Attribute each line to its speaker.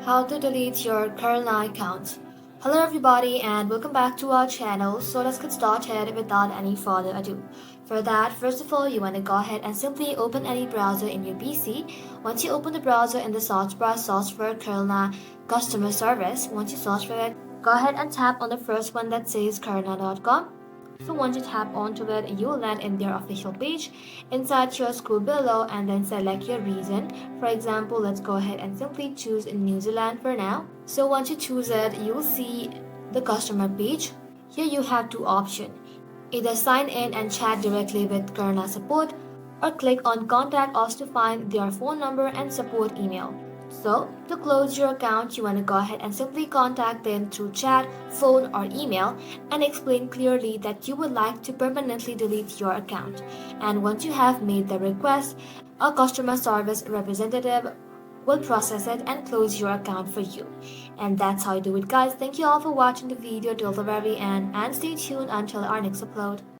Speaker 1: How to delete your Klarna account. Hello everybody and welcome back to our channel. So let's get started without any further ado. For that, first of all, you want to go ahead and simply open any browser in your PC. Once you open the browser, in the search bar, search for Klarna customer service. Once you search for it, go ahead and tap on the first one that says Klarna.com. So once you tap onto it, you'll land in their official page. Inside, your scroll below and then select your region. For example, let's go ahead and simply choose New Zealand for now. So once you choose it, you'll see the customer page. Here you have two options. Either sign in and chat directly with Klarna support, or click on Contact Us to find their phone number and support email. So, to close your account, you want to go ahead and simply contact them through chat, phone, or email and explain clearly that you would like to permanently delete your account. And once you have made the request, a customer service representative will process it and close your account for you. And that's how you do it, guys. Thank you all for watching the video till the very end and stay tuned until our next upload.